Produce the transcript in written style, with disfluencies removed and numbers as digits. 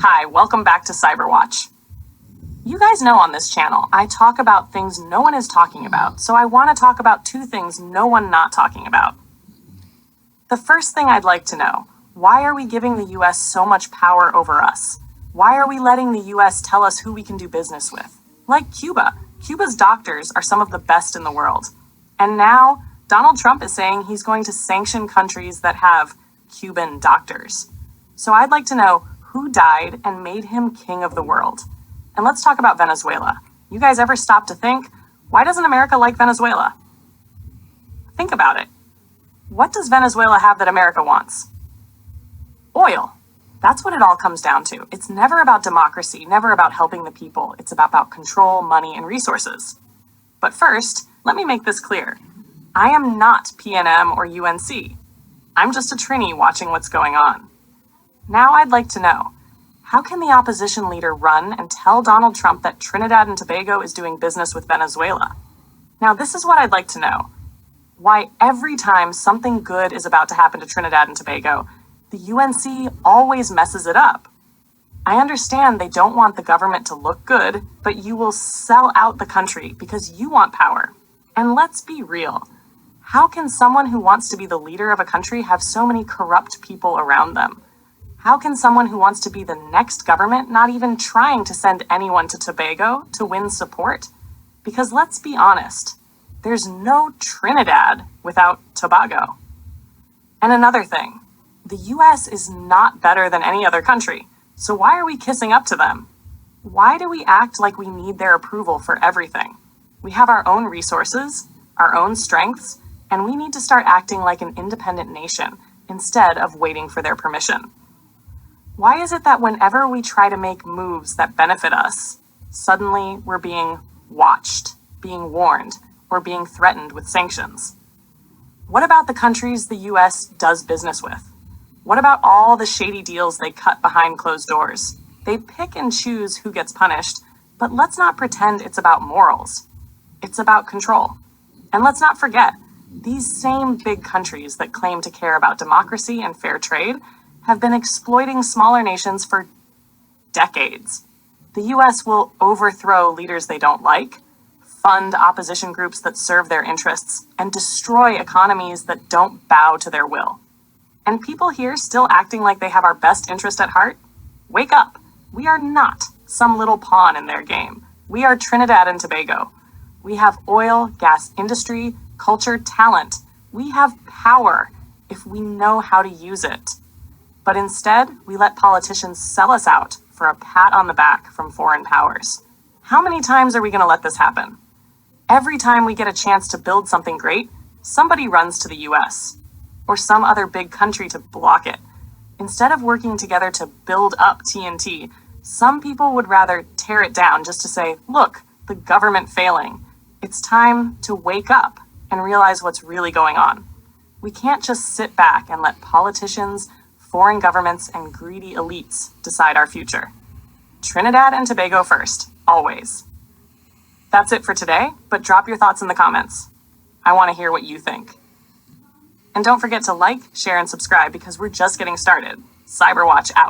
Hi, welcome back to CyberWatch. You guys know on this channel, I talk about things no one is talking about, so I want to talk about two things no one not talking about. The first thing I'd like to know, why are we giving the US so much power over us? Why are we letting the US tell us who we can do business with? Like Cuba. Cuba's doctors are some of the best in the world. And now, Donald Trump is saying he's going to sanction countries that have Cuban doctors. So I'd like to know who died and made him king of the world. And let's talk about Venezuela. You guys ever stop to think, why doesn't America like Venezuela? Think about it. What does Venezuela have that America wants? Oil. That's what it all comes down to. It's never about democracy, never about helping the people. It's about control, money, and resources. But first, let me make this clear. I am not PNM or UNC. I'm just a Trini watching what's going on. Now I'd like to know, how can the opposition leader run and tell Donald Trump that Trinidad and Tobago is doing business with Venezuela? Now this is what I'd like to know. Why every time something good is about to happen to Trinidad and Tobago, the UNC always messes it up. I understand they don't want the government to look good, but you will sell out the country because you want power. And let's be real. How can someone who wants to be the leader of a country have so many corrupt people around them? How can someone who wants to be the next government not even trying to send anyone to Tobago to win support? Because let's be honest, there's no Trinidad without Tobago. And another thing, the US is not better than any other country, so why are we kissing up to them? Why do we act like we need their approval for everything? We have our own resources, our own strengths, and we need to start acting like an independent nation instead of waiting for their permission. Why is it that whenever we try to make moves that benefit us, suddenly we're being watched, being warned, or being threatened with sanctions? What about the countries the US does business with? What about all the shady deals they cut behind closed doors? They pick and choose who gets punished, but let's not pretend it's about morals. It's about control. And let's not forget, these same big countries that claim to care about democracy and fair trade have been exploiting smaller nations for decades. The US will overthrow leaders they don't like, fund opposition groups that serve their interests, and destroy economies that don't bow to their will. And people here still acting like they have our best interest at heart? Wake up! We are not some little pawn in their game. We are Trinidad and Tobago. We have oil, gas industry, culture, talent. We have power if we know how to use it. But instead, we let politicians sell us out for a pat on the back from foreign powers. How many times are we going to let this happen? Every time we get a chance to build something great, somebody runs to the US or some other big country to block it. Instead of working together to build up TNT, some people would rather tear it down just to say, look, the government failing. It's time to wake up and realize what's really going on. We can't just sit back and let politicians, foreign governments, and greedy elites decide our future. Trinidad and Tobago first, always. That's it for today, but drop your thoughts in the comments. I want to hear what you think. And don't forget to like, share, and subscribe because we're just getting started. CyberWatch out.